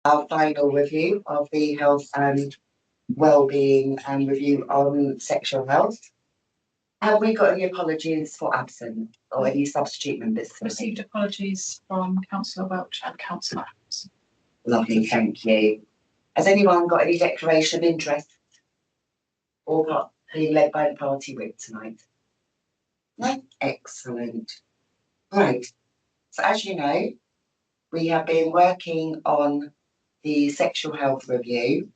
our final review of the health and wellbeing and review on sexual health. Have we got any apologies for absent or any substitute members? Received apologies from Councillor Welch and Councillor Adams. Lovely, thank you. Has anyone got any declaration of interest or got being led by the party whip tonight? No? Excellent. Right. So as you know, we have been working on the sexual health review,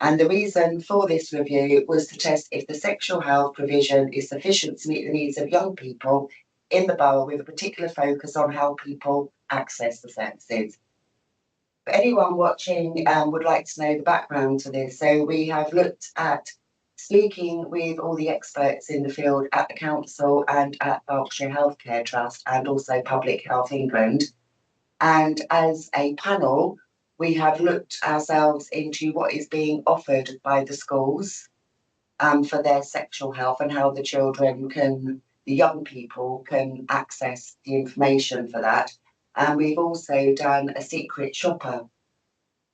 and the reason for this review was to test if the sexual health provision is sufficient to meet the needs of young people in the borough, with a particular focus on how people access the services. For anyone watching would like to know the background to this, so we have looked at speaking with all the experts in the field at the council and at Berkshire Healthcare Trust and also Public Health England. And as a panel, we have looked ourselves into what is being offered by the schools for their sexual health and how the children can, the young people can access the information for that. And we've also done a secret shopper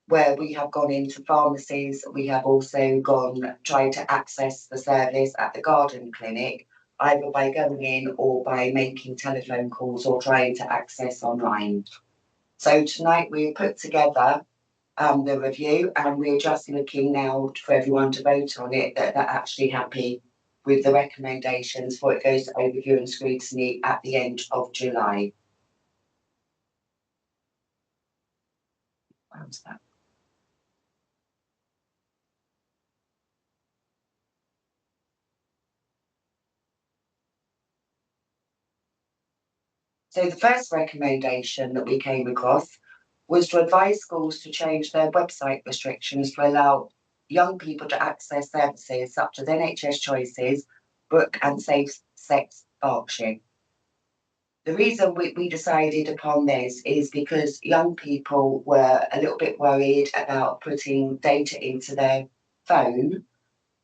where we have gone into pharmacies. We have also tried to access the service at the garden clinic, either by going in or by making telephone calls or trying to access online. So tonight we put together the review, and we're just looking now for everyone to vote on it, that they're actually happy with the recommendations for it goes to overview and scrutiny at the end of July. How's that? So the first recommendation that we came across was to advise schools to change their website restrictions to allow young people to access services such as NHS Choices, Book and Safe Sex Berkshire. The reason we decided upon this is because young people were a little bit worried about putting data into their phone,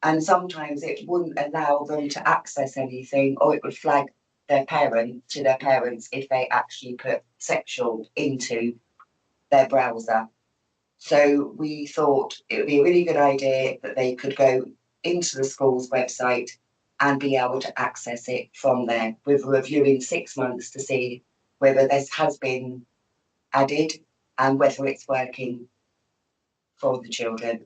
and sometimes it wouldn't allow them to access anything, or it would flag their parents if they actually put sexual into their browser. So we thought it would be a really good idea that they could go into the school's website and be able to access it from there, with a review in 6 months to see whether this has been added and whether it's working for the children.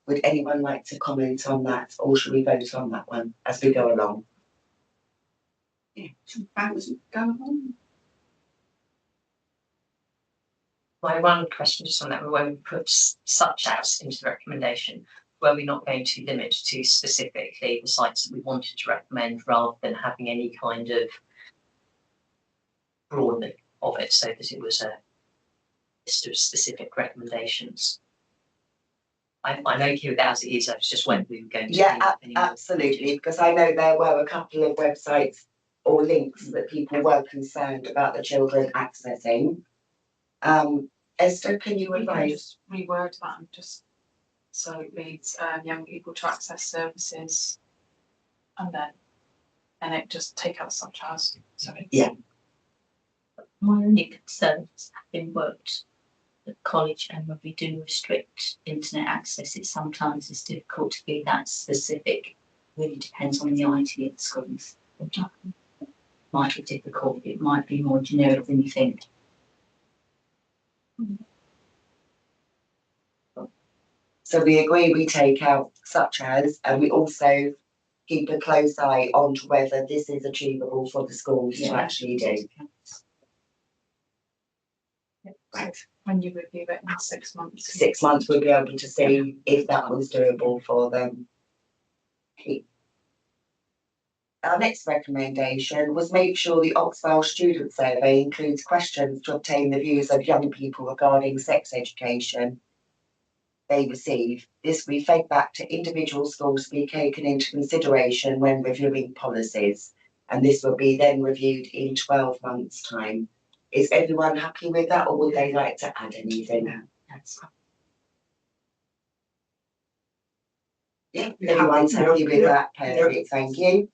Would anyone like to comment on that, or should we vote on that one as we go along? Yeah, should we go on? My one question just on that, when we put such as into the recommendation, were we not going to limit to specifically the sites that we wanted to recommend rather than having any kind of broadening of it, so that it was a list of specific recommendations? I'm okay with that as it is. I was just when we were going to. Yeah, absolutely, because I know there were a couple of websites or links that people were concerned about the children accessing. Esther, can you advise? Reword that and just so it reads young people to access services, and it just take out such as. Sorry. Yeah. My only concerns have been worked at college, and when we do restrict internet access, it sometimes is difficult to be that specific. Really depends on the IT at the schools. It might be difficult. It might be more generic than you think. So we agree we take out such as, and we also keep a close eye on to whether this is achievable for the schools to actually do. Right. When you review it in 6 months. 6 months we'll be able to see if that was doable for them. Okay. Our next recommendation was make sure the Oxford student survey includes questions to obtain the views of young people regarding sex education they receive. This will be fed back to individual schools to be taken into consideration when reviewing policies, and this will be then reviewed in 12 months' time. Is everyone happy with that, or would they like to add anything? Yeah, everyone's happy with that. Perfect, thank you.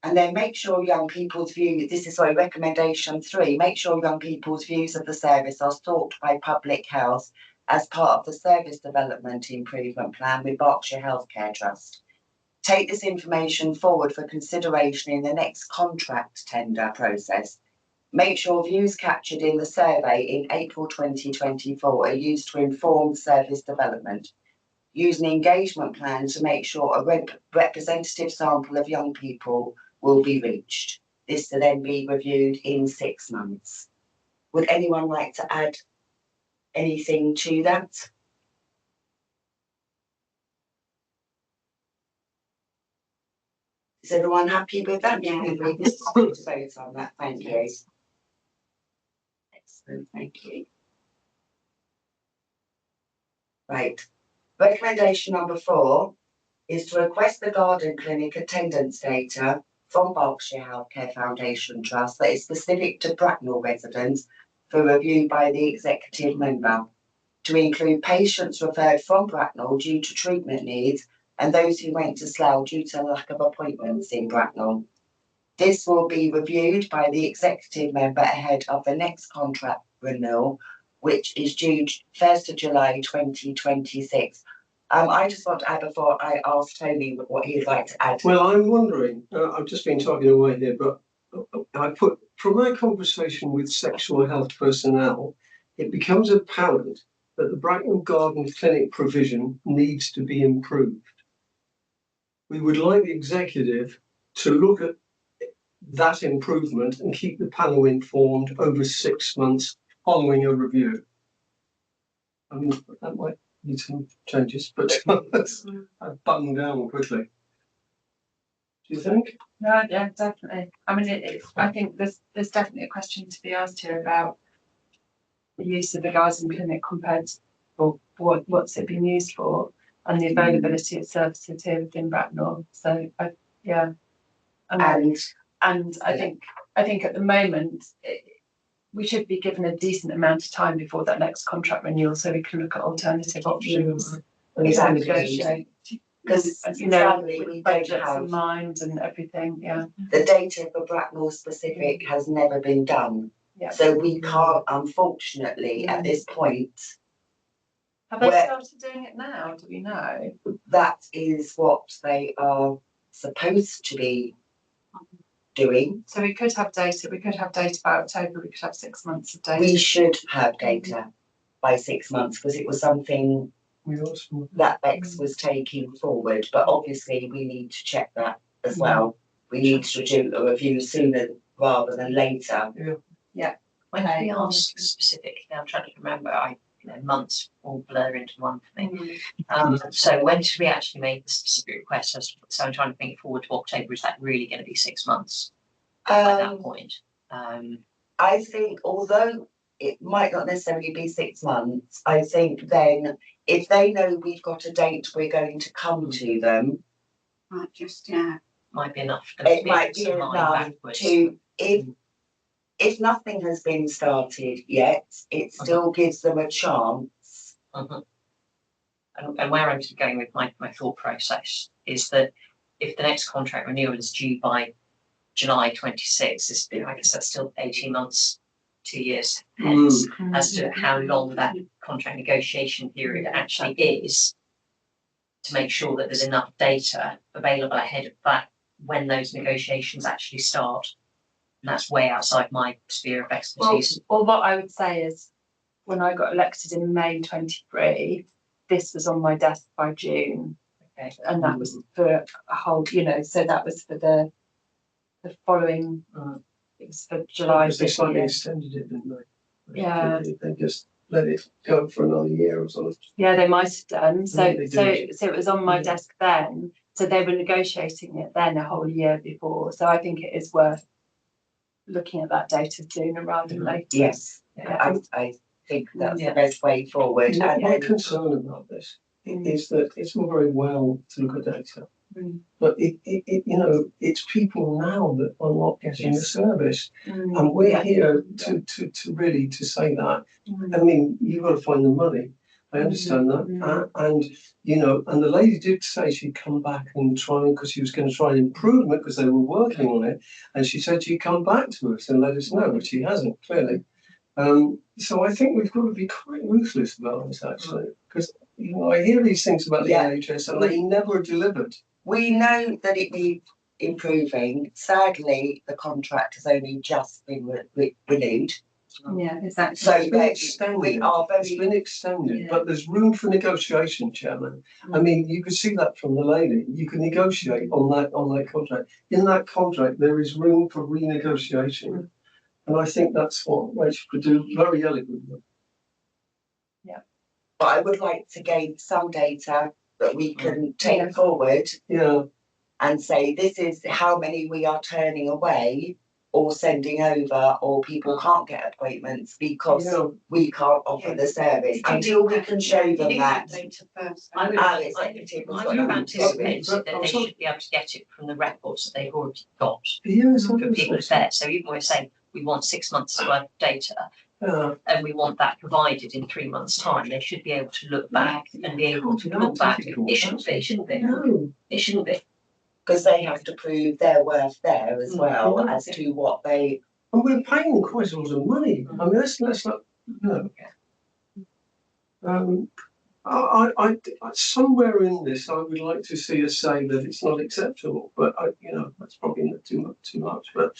And then make sure young people's views, this is recommendation 3, make sure young people's views of the service are sought by public health as part of the Service Development Improvement Plan with Berkshire Healthcare Trust. Take this information forward for consideration in the next contract tender process. Make sure views captured in the survey in April 2024 are used to inform service development. Use an engagement plan to make sure a representative sample of young people will be reached. This to then be reviewed in 6 months. Would anyone like to add anything to that? Is everyone happy with that? Yeah. We just vote on that. Thank you. Excellent, thank you. Right. Recommendation number 4 is to request the garden clinic attendance data from Berkshire Healthcare Foundation Trust that is specific to Bracknell residents for review by the executive member, to include patients referred from Bracknell due to treatment needs and those who went to Slough due to lack of appointments in Bracknell. This will be reviewed by the executive member ahead of the next contract renewal, which is due 1st of July 2026. I just want to add before I ask Tony what he'd like to add. Well, I'm wondering, I've just been talking away here, but I put, from my conversation with sexual health personnel, it becomes apparent that the Bracknell Garden Clinic provision needs to be improved. We would like the executive to look at that improvement and keep the panel informed over 6 months following a review. I mean, that might need some changes, but I've buttoned down quickly. Do you think? No, yeah, definitely. I mean, I think there's definitely a question to be asked here about the use of the garden clinic compared to what's it been used for, and the availability of services here within Bracknell. So, and I think at the moment we should be given a decent amount of time before that next contract renewal, so we can look at alternative options. Exactly. Because You know, sadly we with don't budgets have in mind and everything. Yeah. the data for Bracknell specific has never been done. Yeah. So we can't, unfortunately, at this point, Have they Where- started doing it now? Do we know? that is what they are supposed to be doing. So we could have data. We could have data by October. We could have 6 months of data. We should have data by 6 months because it was something We also, that Bex was taking forward, but obviously we need to check that as well. We need to do a review sooner rather than later. When did we ask specifically? I'm trying to remember. Months all blur into one for me. So when should we actually make the specific request? So I'm trying to think forward to October. Is that really going to be 6 months at that point? I think although it might not necessarily be 6 months, I think then if they know we've got a date we're going to come to them, Right, just, Might be enough. it might be Some line enough backwards. to, if nothing has been started yet, it still gives them a chance. Mhm. And where I'm going with my thought process is that if the next contract renewal is due by July 26, I guess that's still 18 months, 2 years hence, as to how long that contract negotiation period actually is, to make sure that there's enough data available ahead of that when those negotiations actually start. And that's way outside my sphere of expertise. Well, what I would say is, when I got elected in May 23, this was on my desk by June, Okay. and that was for a whole, so that was for the following. It was for July because they this slightly year. extended it, didn't they? Yeah. They just let it go for another year or something. Yeah, they might have done. So, Yeah, they did. so it was on my desk then. So they were negotiating it then a whole year before. So I think it is worth looking at that data sooner rather than later. Yes, Yeah. I think that's Yeah. the best way forward. My And then, concern about this is that it's all very well to look at data, Mm. but it's people now that are not getting the service, Mm. and we're Yeah. here to really to say that. Mm. I mean, you've got to find the money. I understand that, and the lady did say she'd come back and try, because she was going to try an improvement because they were working on it, and she said she'd come back to us and let us know, but she hasn't clearly. So I think we've got to be quite ruthless about this, actually, because I hear these things about the Yeah. NHS and they never delivered. We know that it needs improving. Sadly, the contract has only just been renewed. Yeah, exactly. So It's been that extended. we are It's been extended, Yeah. but there's room for negotiation, Chairman. I mean, you can see that from the lady. You can negotiate on that contract. In that contract, there is room for renegotiation, and I think that's what Rachel could do very elegantly. But I would like to gain some data that we can take Yeah. forward Yeah, and say this is how many we are turning away or sending over, or people can't get appointments because yeah. we can't offer the service until we can show them that. I would, Our I executive has would got have nothing to do with it. anticipated that they should be able to get it from the records that they've already got Yes, for people there. So even we're saying we want 6 months worth of data and we want that provided in 3 months' time, they should be able to look back and be able to pull back. It shouldn't be, shouldn't it? No. It shouldn't be. Because they have to prove their worth there as well Yeah. as to what they. And we're paying them quite a lot of money. I mean, let's not, you know. Somewhere in this, I would like to see us say that it's not acceptable, but that's probably not too much. But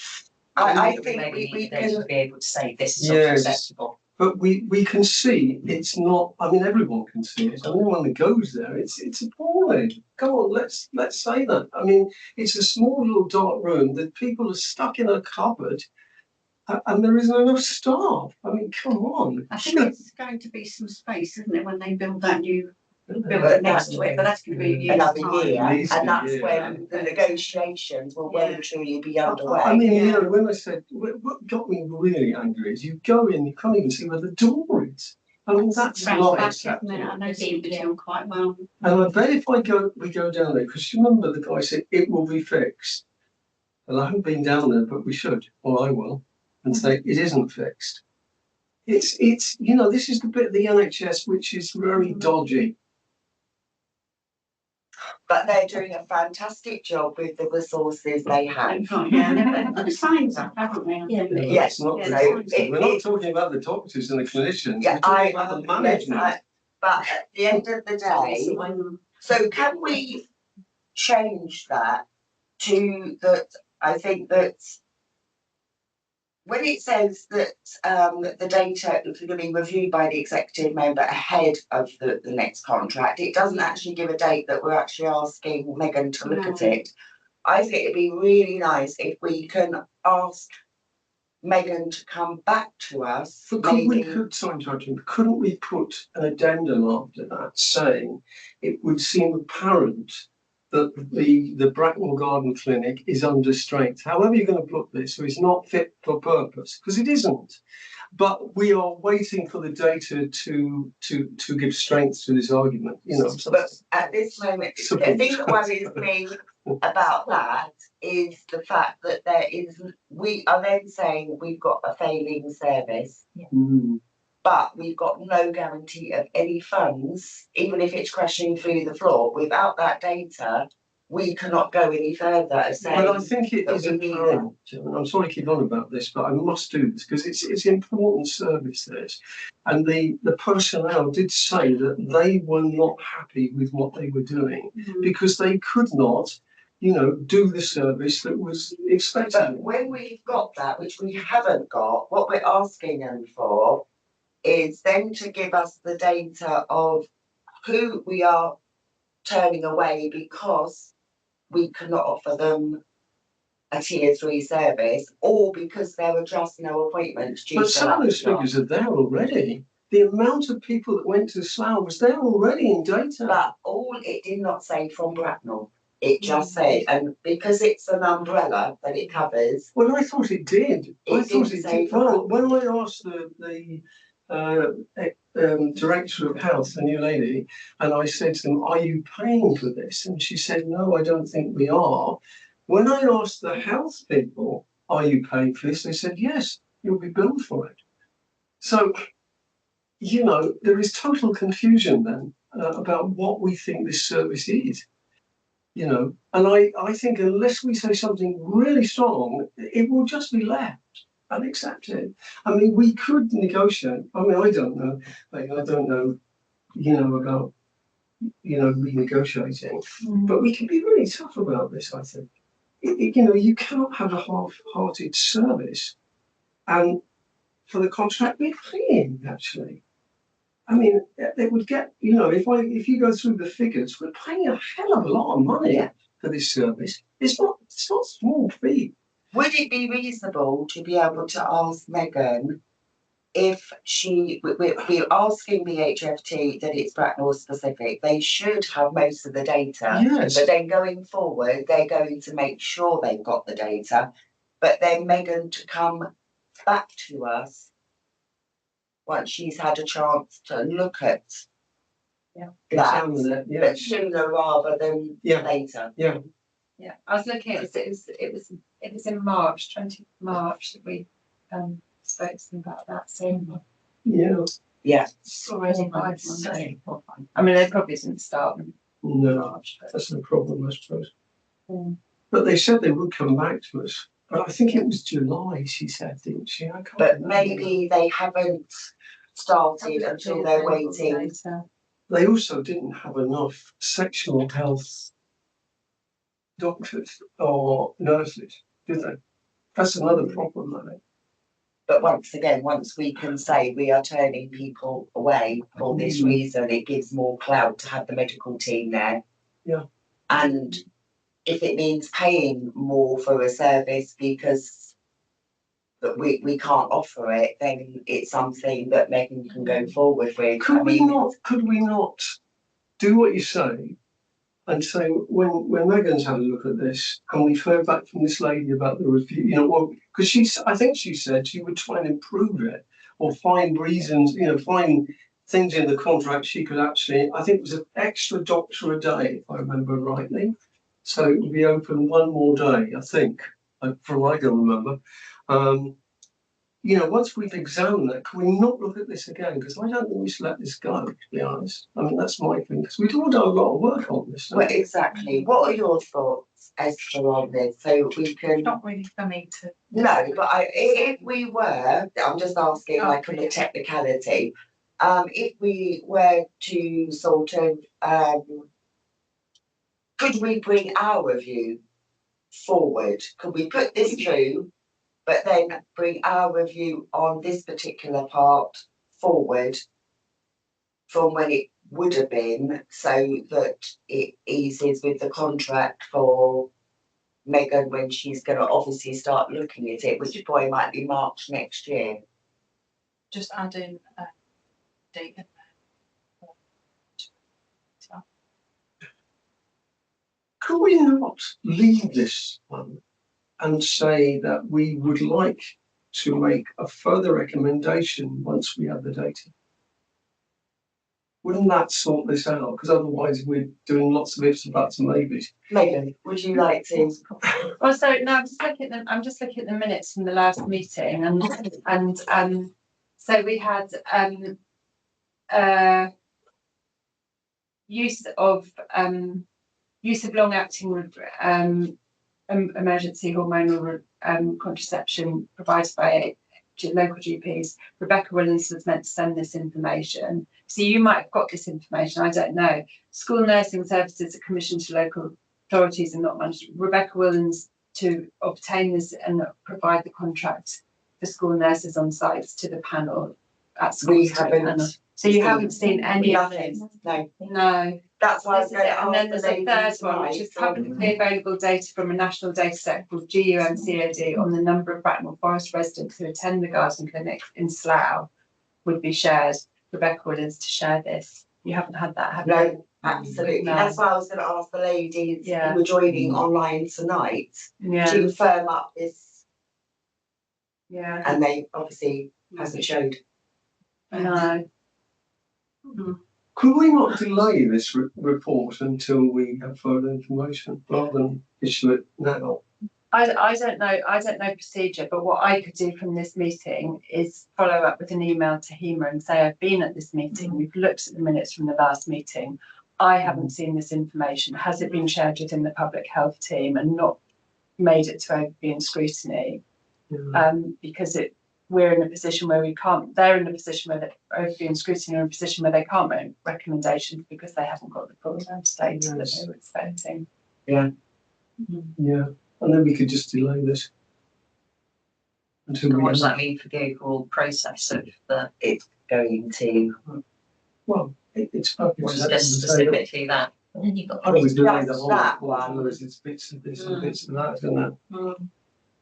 I think Maybe we they should can. be able to say this is Yes. unacceptable. But we can see it's not. I mean, everyone can see it. Anyone that goes there, it's appalling. Come on, let's say that. I mean, it's a small little dark room that people are stuck in a cupboard, and there isn't enough staff. I mean, come on. I think there's going to be some space, isn't there, when they build that new building But next to it, but that's going to be a year's Another time. year, At least and a that's year. when the negotiations will well and truly be underway. I mean, Yeah. when I said what got me really angry is you go in, you can't even see where the door is. I mean, that's Round not back, isn't it? acceptable. I know Steventon quite well. And I bet if we go down there, because you remember the guy said it will be fixed. And I haven't been down there, but we should, or I will, and say it isn't fixed. It's this is the bit of the NHS which is very dodgy. But they're doing a fantastic job with the resources they have. Yeah, they've put the signs up, haven't they? Yeah, but Yes, It's not yeah, the so doctors. it- We're not it- talking about the doctors and the clinicians. Yeah, We're talking about the management. But at the end of the day, so can we change that to that? I think that when it says that the data is going to be reviewed by the executive member ahead of the next contract, it doesn't actually give a date that we're actually asking Megan to look at it. I think it'd be really nice if we can ask Megan to come back to us. But couldn't maybe. couldn't we put an addendum after that saying it would seem apparent that the Bracknell Garden Clinic is under strength, however you're going to put this, so it's not fit for purpose, because it isn't. But we are waiting for the data to give strength to this argument, But at this moment, the thing that worries me about that is the fact that we are then saying we've got a failing service, but we've got no guarantee of any funds, even if it's crashing through the floor. Without that data, we cannot go any further. Well, I think it is apparent. I'm sorry to keep on about this, but I must do this because it's important service, this. And the personnel did say that they were not happy with what they were doing because they could not, do the service that was expected. But when we've got that, which we haven't got, what we're asking them for is then to give us the data of who we are turning away because we cannot offer them a tier 3 service, or because there were just no appointments due But to some of those figures are there already. The amount of people that went to Slough was there already in data. But it did not say from Bracknell. It just said, and because it's an umbrella that it covers. Well, I thought it did. I thought it did. Well, when I asked the director of health, the new lady, and I said to them, "Are you paying for this?" And she said, "No, I don't think we are." When I asked the health people, "Are you paying for this?" they said, "Yes, you'll be billed for it." So, there is total confusion then about what we think this service is. And I think unless we say something really strong, it will just be left. and accept it. I mean, we could negotiate. I mean, I don't know. I don't know, about, renegotiating. But we can be really tough about this, I think. You cannot have a half-hearted service and for the contract we're paying, actually. I mean, it would get, if you go through the figures, we're paying a hell of a lot of money for this service. It's not a small fee. Would it be reasonable to be able to ask Megan if we're asking the HFT that it's Bracknell specific? They should have most of the data. Yes. But then going forward, they're going to make sure they've got the data. But then Megan to come back to us once she's had a chance to look at that, Examine it, yeah. but sooner rather than later. Yeah, I was looking at it was in March, 20th March that we spoke to them about that. So Yeah. sorry, I mean, they probably didn't start in No, March, but that's no problem, I suppose. Mm. But they said they would come back to us. But I think it was July, she said, didn't she? I can't But remember. maybe they haven't started until they're waiting. They also didn't have enough sexual health doctors or nurses, did they? That's another problem, I think. But once again, once we can say we are turning people away for this reason, it gives more clout to have the medical team there. Yeah. And if it means paying more for a service because that we can't offer it, then it's something that Megan can go forward with. Could we not do what you say and say when Megan's had a look at this and we've heard back from this lady about the review, because I think she said she would try and improve it or find reasons, find things in the contract she could actually, I think it was an extra doctor a day, if I remember rightly. So it would be open one more day, I think, from what I can remember. Once we've examined that, can we not look at this again? Because I don't think we should let this go, to be honest. I mean, that's my thing, because we've all done a lot of work on this. Well, exactly. What are your thoughts, Esther, on this? So we can... Not really for me to. No, but if we were, I'm just asking like on the technicality, if we were to sort of, could we bring our review forward? Could we put this through, but then bring our review on this particular part forward from when it would have been, so that it eases with the contract for Megan when she's going to obviously start looking at it, which probably might be March next year. Just add in date. Could we not leave this one and say that we would like to make a further recommendation once we have the data? Wouldn't that sort this out? Because otherwise we're doing lots of ifs and buts and maybes. Megan, would you like to? Well, so no, I'm just looking at the minutes from the last meeting, and so we had use of long-acting emergency hormonal contraception provided by local GPs. Rebecca Williams was meant to send this information. So you might have got this information, I don't know. School nursing services are commissioned to local authorities and not managed. Rebecca Williams to obtain this and provide the contract for school nurses on sites to the panel at school. We haven't. So you haven't seen any of this? No. No. That's why I was This is going it. to And then ask there's the a third ladies one, which tonight. is publicly available data from a national data set called GUMCOD on the number of Bracknell Forest residents who attend the garden clinic in Slough would be shared. Rebecca Williams to share this. You haven't had that, have you? No, absolutely. No. That's why I was going to ask the ladies Yeah. who were joining online tonight Yeah. to firm up this, Yeah. and they obviously hasn't showed. No. Could we not delay this report until we have further information rather than issue it now? I don't know procedure, but what I could do from this meeting is follow up with an email to HEMA and say I've been at this meeting, we've looked at the minutes from the last meeting, I haven't seen this information, has it been shared within the public health team and not made it to overbeing scrutiny? because we're in a position where we can't, they're in a position where they're overviewing scrutiny, are in a position where they can't make recommendations because they haven't got the full amount of data that they were expecting. Yeah, and then we could just delay this until And we what does know. that mean for the overall process of the, It's going to, Well, it's public. or is it just specifically that? And then you've got. I always delay the Just whole that report, one. otherwise it's bits and bits and bits and that, isn't it? Mm.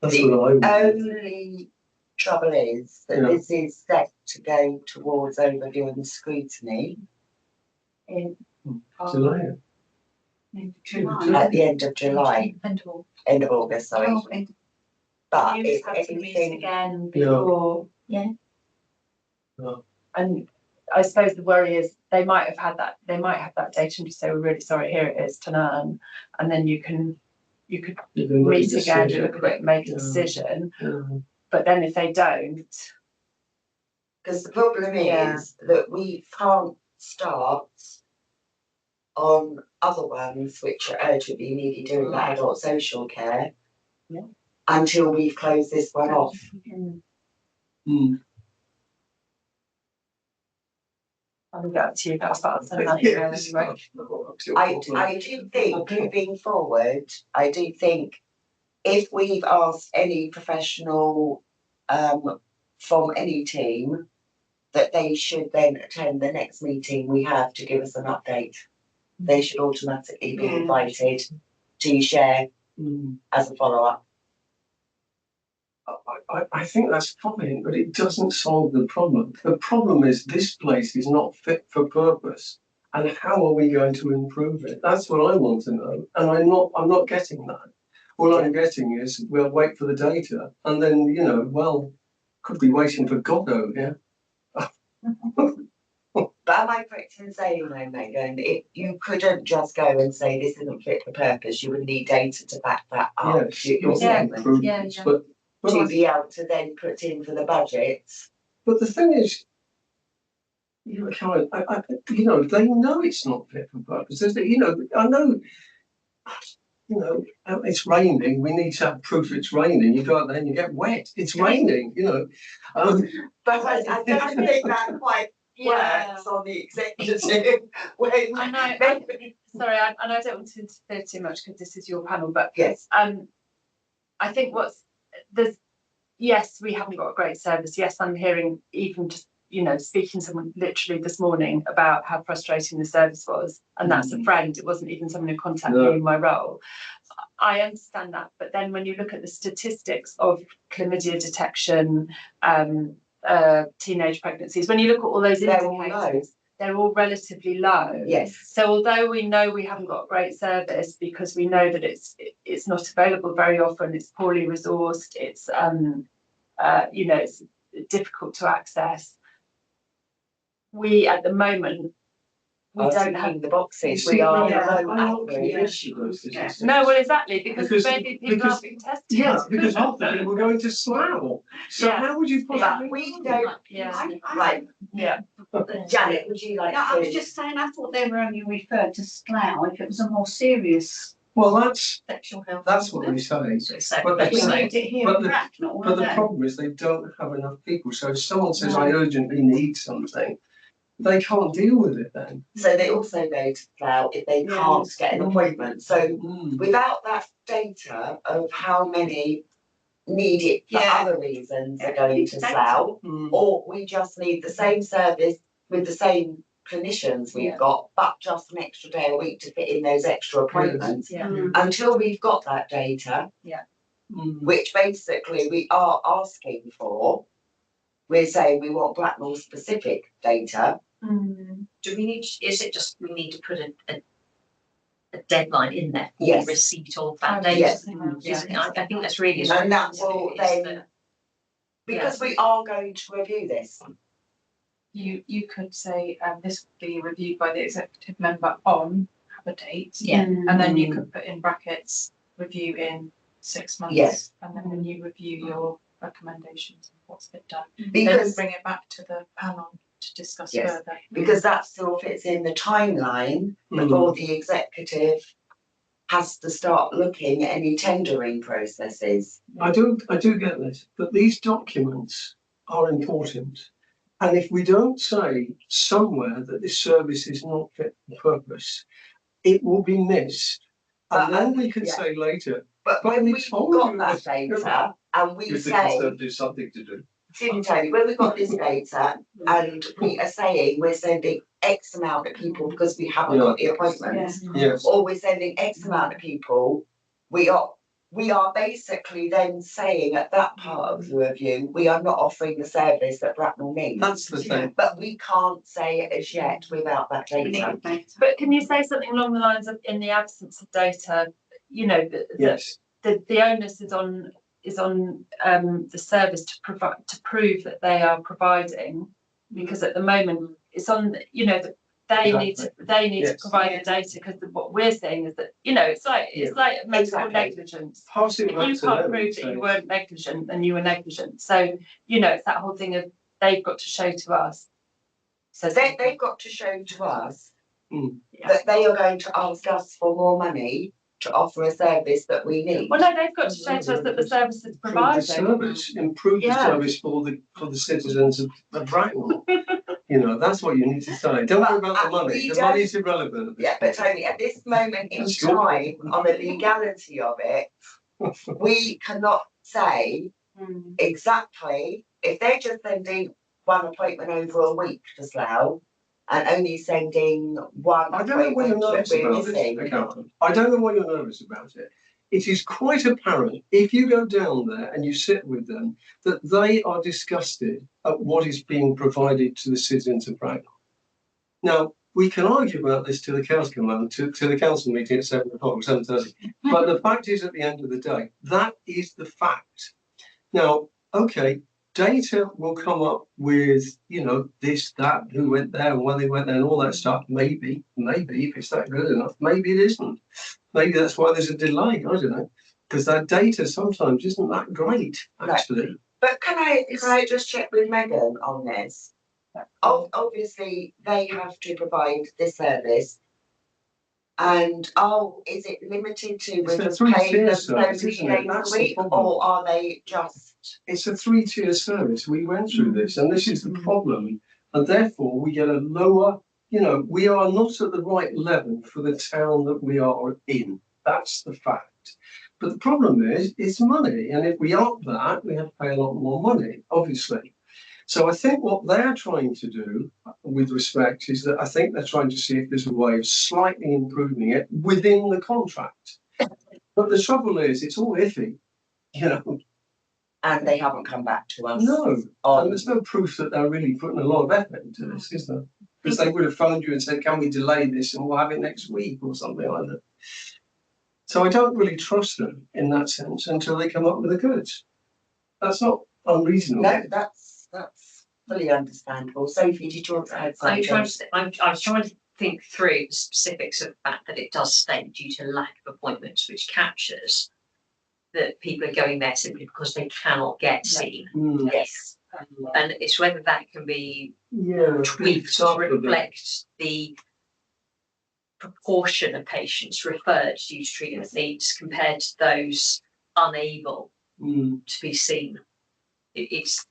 That's The what I would. only trouble is that Yeah. this is set to go towards overview and scrutiny In Delay it. In Yeah. July. at the end of July, end of August, sorry. Oh, and But you if have to meet anything, again Yeah. before. Yeah. Yeah. And I suppose the worry is they might have that data and just say, we're really sorry, here it is, Tanan. And then you could You can make meet a again, decision. look at it, and make a Yeah. decision. Yeah. But then if they don't, because the problem Yeah. is that we can't start on other ones which are urgently needed doing like adult social care. Yeah. Until we've closed this one off. Mm. I'll leave it up to you guys, but I'll send that email anyway. I do think moving forward, I do think if we've asked any professional from any team that they should then attend the next meeting we have to give us an update. They should automatically be invited to share Mm. as a follow-up. I think that's fine, but it doesn't solve the problem. The problem is this place is not fit for purpose. And how are we going to improve it? That's what I want to know. And I'm not getting that. All I'm getting is we'll wait for the data and then, could be waiting for Godot here. But am I correct in saying though, Megan, if you couldn't just go and say this isn't fit for purpose, you would need data to back that up. Yes, Your you're statement. prudence, but To be able to then put in for the budget. But the thing is, they know it's not fit for purpose. I know, it's raining. We need to have proof it's raining. You go out there and you get wet. It's raining, But I don't think that quite works on the executive. When I know, sorry, and I don't want to interfere too much because this is your panel, but yes, I think yes, we haven't got a great service. Yes, I'm hearing even just, speaking to someone literally this morning about how frustrating the service was. And that's a friend. It wasn't even someone who contacted me in my role. I understand that. But then when you look at the statistics of chlamydia detection, teenage pregnancies, when you look at all those indicators, they're all relatively low. yes. So although we know we haven't got a great service because we know that it's not available very often, it's poorly resourced, it's it's difficult to access. We at the moment we don't have the boxes. See, We are yeah, I'm not convinced of those Yeah. statistics. no, well exactly because maybe people because- aren't being tested. Yeah, because half the people go into Slough. So Yeah. how would you put But that? we don't. Yeah. Right, Yeah. Janet, would you like no, I was to? just saying, I thought they were only referred to Slough if it was a more serious Well, that's sexual health. what we say. So it's But separate, We so need it here but in the- Bracknell, all But of the them. problem is they don't have enough people. So if someone says I urgently need something, they can't deal with it then. So they also go to Slough if they can't get an appointment. So without that data of how many need it for Yeah. other reasons are going to Exactly. Slough, Mm. or we just need the same service with the same clinicians we've Yeah. got, but just an extra day a week to fit in those extra appointments. Yeah. Until we've got that data, Mm. which basically we are asking for, we're saying we want Blackmore specific data. do we need, is it just we need to put a deadline in there for Yes. receipt of that data? Yes. Isn't it? I think that's really. And that will is then, that- because we are going to review this. You could say this will be reviewed by the executive member on have a date. Yeah. And then you could put in brackets, review in 6 months. Yes. And then when you review your recommendations and what's been done, then Because, bring it back to the panel to discuss Yes. further. because that still fits in the timeline Mm. before the executive has to start looking at any tendering processes. I do get this, but these documents are important. And if we don't say somewhere that this service is not fit for purpose, it will be missed. And then we can say later, But But when we we've told got you that this. data and we give the say, Conservatives something to do. Tony, when we've got this data and we are saying we're sending X amount of people because we haven't got the appointments, Yes. or we're sending X amount of people, we are basically then saying at that part of the review, we are not offering the service that Bracknell needs. That's the thing. But we can't say it as yet without that We need data. data. But can you say something along the lines of, in the absence of data, you know, that Yes. the onus is on the service to provide, to prove that they are providing, because at the moment it's on, you know, that they need to Yes. provide the data, because what we're saying is that, you know, it's like medical Exactly. negligence. Pass it If back you to can't them prove and that say, you weren't negligent, then you were negligent. So, you know, it's that whole thing of they've got to show to us. So they've got to show to us Mm. that they are going to ask us for more money to offer a service that we need. Well, no, they've got to show to us that the service is Improve the Yeah. service for the citizens of Bracknell. You know, that's what you need to say. Don't worry about the money. We The don't- money's irrelevant. Yeah, but Tony, at this moment in That's your time, on the legality of it, we cannot say exactly, if they're just sending one appointment over a week to Slough and only sending one I don't know what you're appointment nervous that we're about this, missing. accountant. I don't know why you're nervous about it. It is quite apparent, if you go down there and you sit with them, that they are disgusted at what is being provided to the citizens of Bracknell. Now, we can argue about this till the cows come home, to the council meeting at 7 o'clock, 7:30. But the fact is, at the end of the day, that is the fact. Now, okay, data will come up with, you know, this, that, who went there and when they went there and all that stuff. Maybe, if it's that good enough, maybe it isn't. Maybe that's why there's a delay. I don't know. Because that data sometimes isn't that great, actually. But can I just check with Megan on this? Obviously, they have to provide this service. And is it limited to It's we're a just three-tier paying them so service, many isn't it? days a That's the week, problem. or are they just? It's a 3-tier service. We went through this, and this is the problem. And therefore, we get a lower, you know, we are not at the right level for the town that we are in. That's the fact. But the problem is, it's money. And if we up that, we have to pay a lot more money, obviously. So I think what they're trying to do, with respect, is that I think they're trying to see if there's a way of slightly improving it within the contract. But the trouble is, it's all iffy, you know. And they haven't come back to us. No, and there's no proof that they're really putting a lot of effort into this, is there? Because they would have phoned you and said, can we delay this and we'll have it next week or something like that. So I don't really trust them in that sense until they come up with the goods. That's not unreasonable. No, that's fully understandable. Sophie, did you want to add something? I was trying to think through the specifics of the fact that it does state due to lack of appointments, which captures that people are going there simply because they cannot get seen. Mm, Yes. And it's whether that can be yeah, tweaked to reflect the proportion of patients referred due to treatment needs compared to those unable to be seen. It's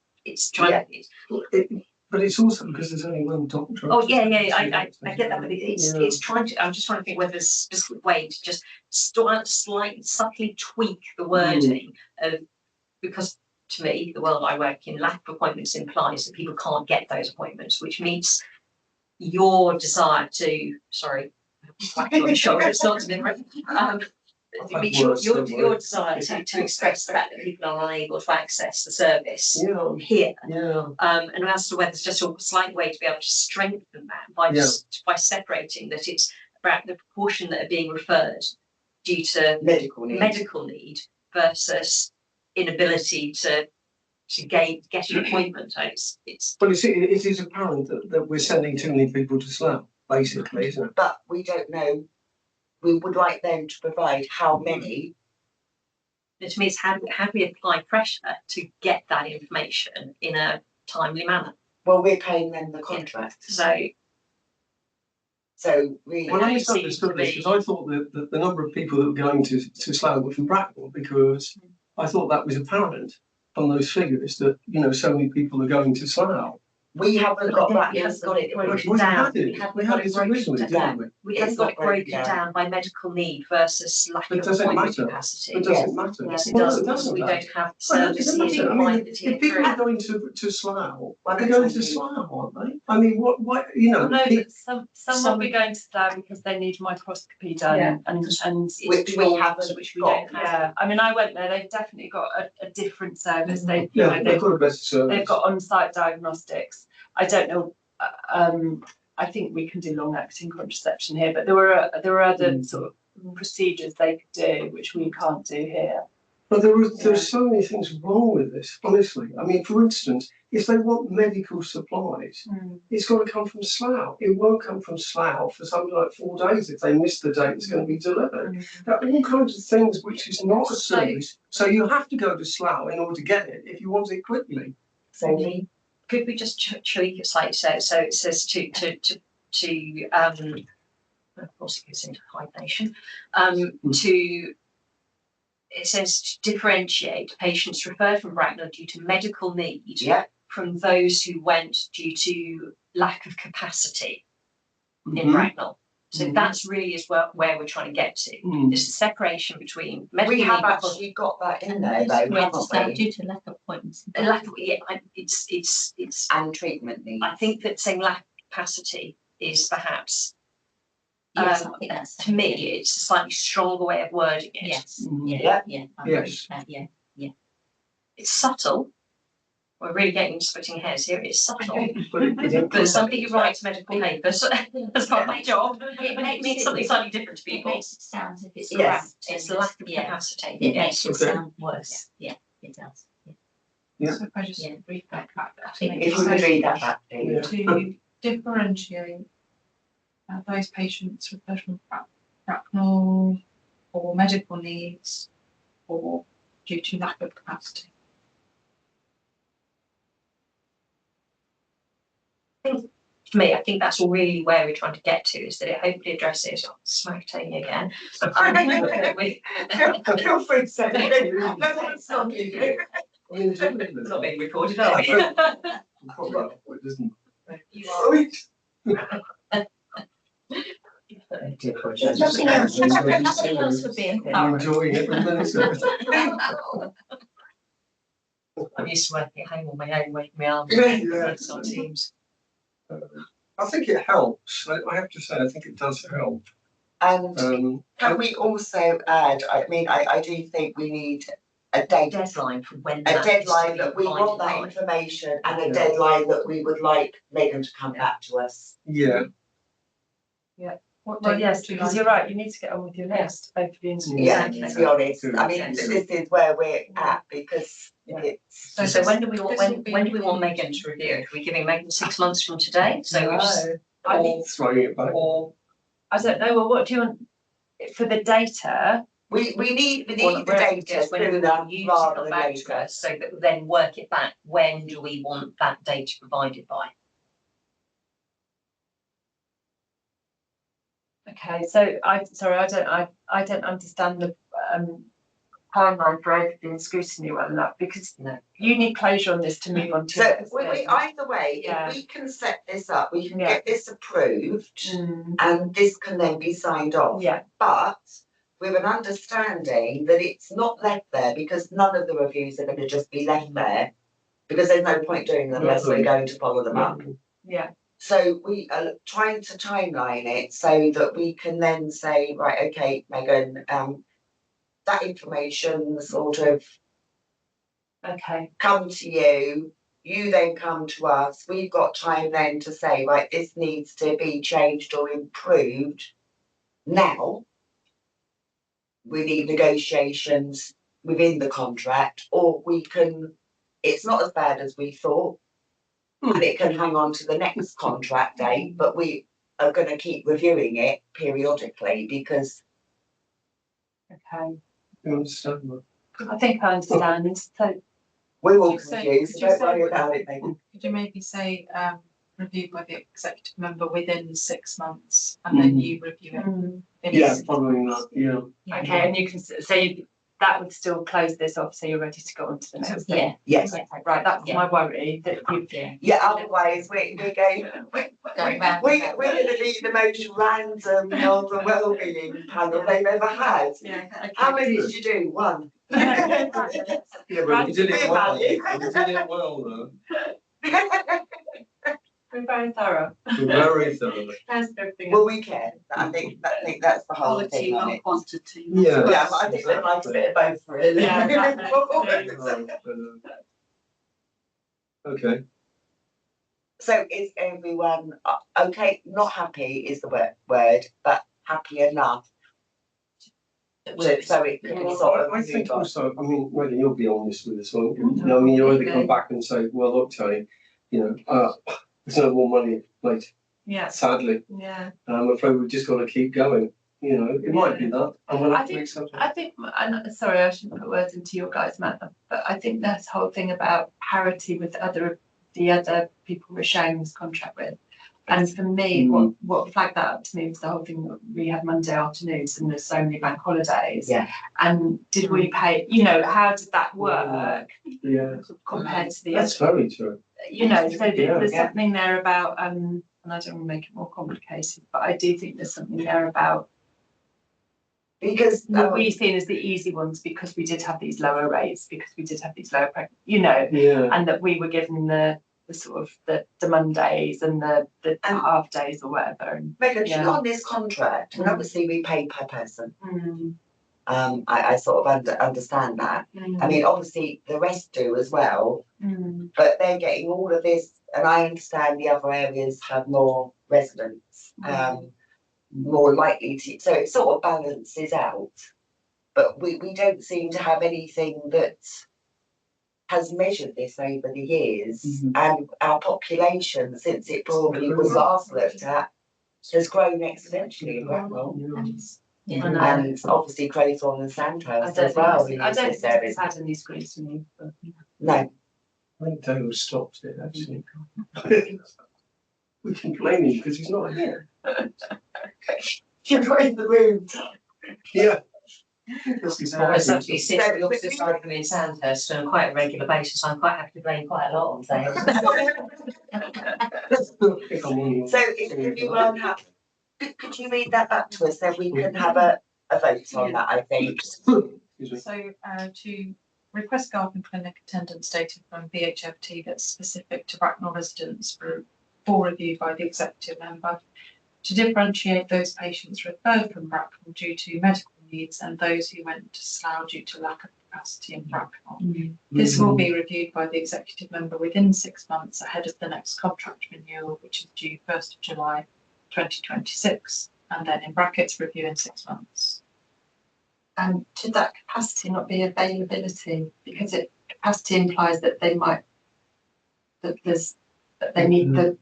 trying to. But it's also because there's only one doctor. Oh yeah, I get that, but it's trying to. I'm just trying to think whether there's a specific way to just subtly tweak the wording of, because to me, the world I work in, lack of appointments implies that people can't get those appointments, which meets your desire to. Sorry, whack you on the shoulder. It's not different. It meets your desire to express the fact that people are unable to access the service here. Yeah. And as to whether there's just a slight way to be able to strengthen that by separating that it's about the proportion that are being referred due to medical need versus inability to get an appointment. But it is apparent that we're sending too many people to Slough, basically, isn't it? But we don't know. We would like them to provide how many. To me, it's how do we apply pressure to get that information in a timely manner? Well, we're paying them the contract. So So we, Well, I It seems misunderstood to this be- because I thought that the number of people that were going to Slough were from Bracknell, because I thought that was apparent from those figures that, you know, so many people are going to Slough. we haven't got We that. haven't got it But broken we down. had it. We haven't had got it broken originally, down. didn't we? We It's haven't got not it broken broken down by medical need versus lack But of does it appointment matter? capacity. But does Yes. it matter? Yes, it Well, does, no, because doesn't we matter. don't have the Well, how does it services matter? I mean, provided if here. people are going to Slough, Well, they're going that's to what you- Slough, aren't they? I mean, what, you know, Well, no, pe- but some some- will be going to Slough because they need microscopy done Yeah. and It's Which we beyond, haven't which we got. don't have. yeah, I mean, I went there, they've definitely got a different service. They, you yeah, know, they've got a better service. they've got on-site diagnostics. I don't know, I think we can do long-acting contraception here, but there were other sort of procedures they could do, which we can't do here. But there Yeah. are so many things wrong with this, honestly. I mean, for instance, if they want medical supplies, it's got to come from Slough. It won't come from Slough for something like 4 days if they miss the date it's going to be delivered. There are all kinds of things which is not a service. So you have to go to Slough in order to get it if you want it quickly. So Could we just tweak it slightly? So it says of course it goes into hibernation, it says to differentiate patients referred from Bracknell due to medical need yeah, from those who went due to lack of capacity in Mhm. Bracknell. So Mhm. that's really is where we're trying to get to. Mm. There's a separation between medical we have need actually got that in there And though, those went to Slough haven't we? due to lack of appointments. and lack of, it's And treatment needs. I think that saying lack of capacity is perhaps Yes, I think that's. to me it's a slightly stronger way of wording it. Yes, Mhm. yeah, yeah, I agree Yes. with that, yeah. It's subtle. We're really getting splitting hairs here. It's subtle. But it- But somebody who writes medical papers has got my job. It means something slightly different to It people. makes it sound as if it's Yes, cramped. It's and lack of yeah, capacity. it Yes. makes it Okay. sound worse, yeah, it does. Yeah. So if I just Yeah. read that back. I think If we could read that back, please. To differentiate those patients with Bracknell or medical needs or due to lack of capacity. For me, I think that's really where we're trying to get to, is that it hopefully addresses smack Tony again. Feel free to say it. No, that's not you. I mean, It's not being recorded, are we? Well, it isn't. You are. There's nothing else, nothing else would be I'm thorough. enjoying every minute of it. I'm used to working at home on my own, waking my arms. Yeah. It's on Teams. I think it helps. I have to say, I think it does help. And can we also add, I mean, I do think we need a date, Deadline for when. a that needs to deadline be that we want that provided by. information and a Yeah. deadline that we would like Megan to come back to us. Yeah. Well, yes, because you're right, you need to get on with your list, both of you. Yeah, Exactly. to be honest, I mean, Yes. this is where we're at because it's. So when do we want, when do we want Megan to review it? Are we giving Megan 6 months from today? So we're just, I or, think, Throwing it back. or I don't know, well, what do you want, for the data, We need the Well, data yes, when we sooner will use it rather than back to later. us, so that we then work it back, when do we want that data provided by? okay, so I don't understand the timeline for everything scrutiny well enough, because No. you need closure on this to move on to. So the next we thing. either way, Yeah. if we can set this up, we can Yeah. get this approved Mm, and this can then be signed off. yeah, But with an understanding that it's not left there because none of the reviews are going to just be left there. Because there's no point doing them unless we're going to follow them up. yeah, So we are trying to timeline it so that we can then say, right, okay, Megan, that information sort of okay, come to you, you then come to us, we've got time then to say, right, this needs to be changed or improved now. We need negotiations within the contract, or we can, it's not as bad as we thought. And it can hang on to the next contract date, but we are going to keep reviewing it periodically because okay. You understand that? I think I understand, so, we're all Could you say- confused, could you don't say- worry about it, Megan. Could you maybe say, reviewed by the executive member within 6 months, and then you review it. in Yeah, 6 following that, months. yeah. Okay, and you can say that would still close this off, so you're ready to go on to the next thing. Yeah. Yes. Okay, right, that's Yeah. my worry, that you, Yeah, otherwise we're going, Going round we're and round. going to be the most random health and wellbeing panel they've ever had. yeah. How many did you do? One. Yeah, but we did it We're well. value. We did it well, though. We're very thorough. We're very thorough. How's everything Well, else? we can. I think that's the whole Quality, thing on not it. quantity. Yeah. Yeah, but I think we'd like a bit of both, really. Yeah, Okay. So is everyone okay? Not happy is the word, but happy enough. So it can be sort of. I think also, I mean, Megan, you'll be honest with us, won't you? You know, I mean, you either come back and say, well, look, Tony, you know, there's no more money later, Yeah, sadly. yeah. And I'm afraid we've just got to keep going. You know, it might be that. And we'll have to accept it. I think, and sorry, I shouldn't put words into your guys' mouth, but I think this whole thing about parity with the other people we're sharing this contract with. And for me, what flagged that up to me was the whole thing that we had Monday afternoons and there's so many bank holidays. Yeah. And did we pay, you know, how did that work Yeah. compared to the That's other, very true. you know, so there's Yeah. something there about, and I don't want to make it more complicated, but I do think there's something there about Because what we seen as the easy ones because we did have these lower rates, because we did have these lower, you know, Yeah. and that we were given the sort of the Mondays and the And- half days or whatever. And Megan, Yeah. on this contract, and obviously we pay per person. mm, I sort of understand that. I mean, obviously the rest do as well, but they're getting all of this, and I understand the other areas have more residents, more likely to, so it sort of balances out. But we don't seem to have anything that has measured this over the years, and our population, since it probably was last looked at, has grown exponentially in Blackwell. Yeah. And obviously Craythorne and Sandhurst as I well. don't think it's had any scrutiny. But, No, I think Dale stopped it, actually. We're complaining because he's not here. you're in the room. Yeah. Because he's Well, not it's here. actually since we also started them in Sandhurst on quite a regular basis, I'm quite happy to blame quite a lot on Dale. So if everyone have, could you read that back to us, then we can have a vote on that, I think. Excuse me. So to request garden clinic attendance data from VHFT that's specific to Bracknell residents for review by the executive member, to differentiate those patients referred from Bracknell due to medical needs and those who went to Slough due to lack of capacity in Bracknell. This will be reviewed by the executive member within 6 months ahead of the next contract renewal, which is due 1st of July 2026, and then in brackets review in 6 months. and should that capacity not be availability? Because capacity implies that they might, that they need the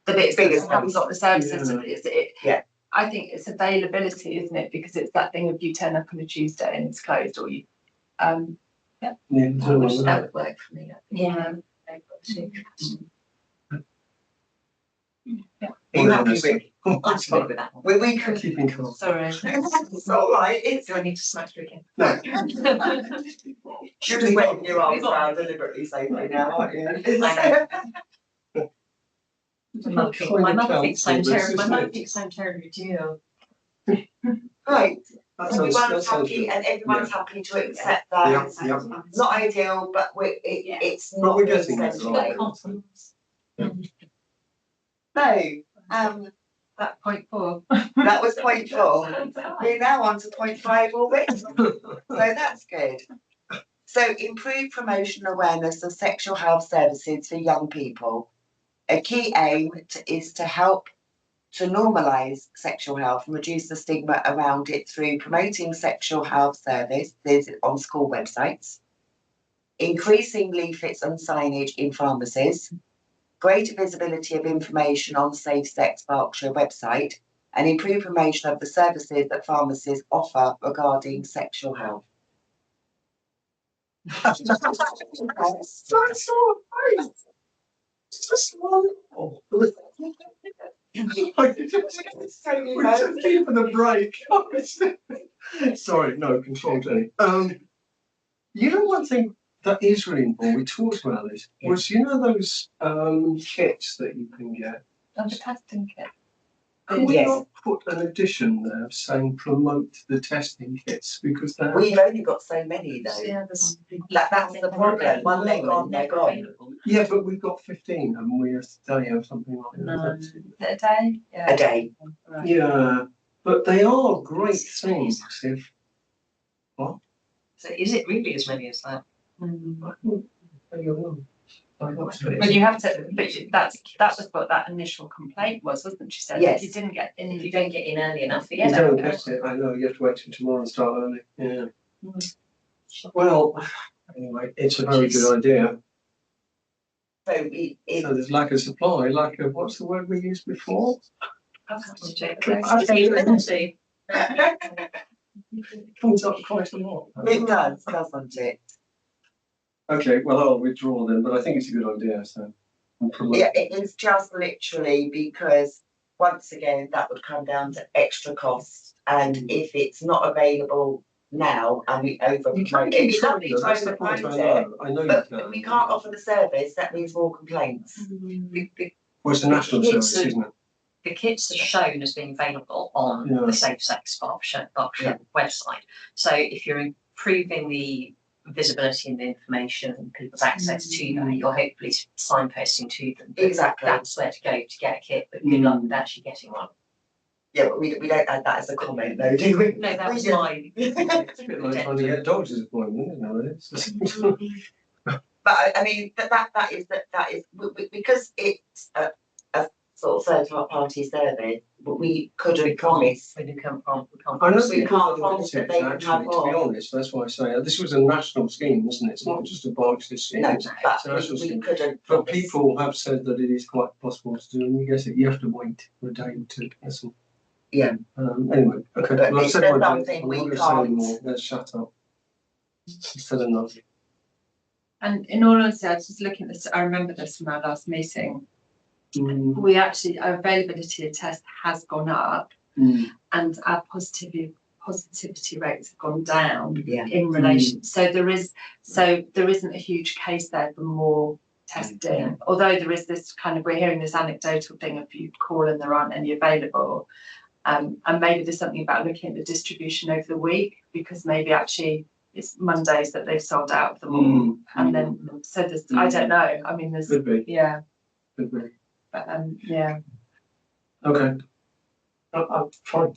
bits that Biggest haven't got the services. Yeah. Yeah. I think it's availability, isn't it? Because it's that thing of you turn up on a Tuesday and it's closed, or you, Yeah, that would work for me. Yeah. Are you happy with? I'm happy with that one. We can. Keeping calm. Sorry. It's all right, it's. Do I need to smash through again? No. You're just waving your arms around deliberately safely now, aren't you? I My Kind mother of thinks I'm counsel this, terrible. My isn't mother it? thinks I'm terribly due. Right, That sounds everyone's good. happy and everyone's happy to accept Yeah, that. yeah. Not ideal, but it's But not we're getting there. essential. No, That point 4. that was point 4. We're now on to point 5 already, so that's good. So improve promotion awareness of sexual health services for young people. A key aim is to help to normalise sexual health and reduce the stigma around it through promoting sexual health services on school websites, increasing leaflets and signage in pharmacies, greater visibility of information on Safe Sex Berkshire website, and improve promotion of the services that pharmacies offer regarding sexual health. It's just wonderful. I just keep for the break. Sorry, no, control Jenny. You know, one thing that is really important, we talked about this, was those kits that you can get. And the testing kit. Could we Yes. not put an addition there saying promote the testing kits, because they're We've only got so many though. Yeah, there's. That's the problem. One they're gone, they're gone. yeah, but we've got 15, haven't we, today or something like No. that? A day? Yeah. A day. Right. Yeah, but they are great things. If So is it really as many as that? Mm. But But you have to, that was what that initial complaint was, wasn't she said? Yes. If you didn't get in. If you don't get in early enough, you forget don't it. get it. I know you have to wait till tomorrow and start early. Yeah. Mm. Well, anyway, it's a very good idea. So it, So there's lack of supply, lack of, what's the word we used before? Availability. It comes up quite a lot. it does, doesn't it? Okay, well, I'll withdraw then, but I think it's a good idea, so. I'll promote Yeah, it. it is just literally because once again, that would come down to extra costs. And if it's not available now and we over You can promote, it'd keep be lovely trying, to that's the over point, promote I it. know, I know you But can. if we can't offer the service, that means more complaints. Well, it's a national It's service, a- isn't it? The kits are shown as being available on Yeah. the Safe Sex Berkshire website. So if you're improving the visibility and the information and people's access to that, you're hopefully signposting to them. that Exactly. That's where to go to get a kit, but good luck with actually getting one. Yeah, but we don't add that as a comment though, do we? No, that was We my. It's a bit like trying to get a doctor's appointment, isn't it? But I mean, that is because it's a sort of third party service, but we couldn't promise. We can't promise. I know We people can't that have promise got that it, they can actually, have to be more. honest, that's why I say, this was a national scheme, isn't it? It's not just a Berkshire scheme. No, It's but a national we scheme. couldn't But promise. people have said that it is quite possible to do, and you guess it, you have to wait for a day or two, that's all. Yeah. Anyway, okay, But well, I've it's said my bit, something I'm we not gonna say can't- anymore, let's shut up. It's said enough. And in all honesty, I was just looking at this, I remember this from our last meeting. Mm, We actually, our availability of tests has gone up mm, and our positivity rates have gone down Yeah. in relation. So there isn't a huge case there for more testing. Although there is this kind of, we're hearing this anecdotal thing of you call and there aren't any available. And maybe there's something about looking at the distribution over the week, because maybe actually it's Mondays that they've sold out of them all. mm, And then, so there's, I don't know, I mean, there's, could be, yeah, could be, but yeah. okay. I'm fine.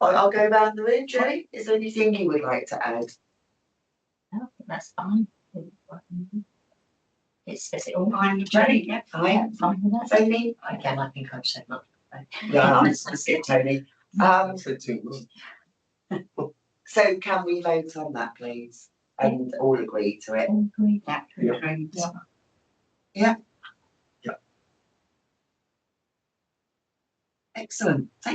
I'll go round the room, Jenny. Is there anything you would like to add? No, that's fine. It says it all. Fine, Jenny, yeah. Yeah, fine with that. Tony? Again, I think I've said much. Yeah, that's it, Tony. I said too much. So can we vote on that, please? And all agree to it? All agree. Yeah. Yeah. Agreed. Excellent. Thank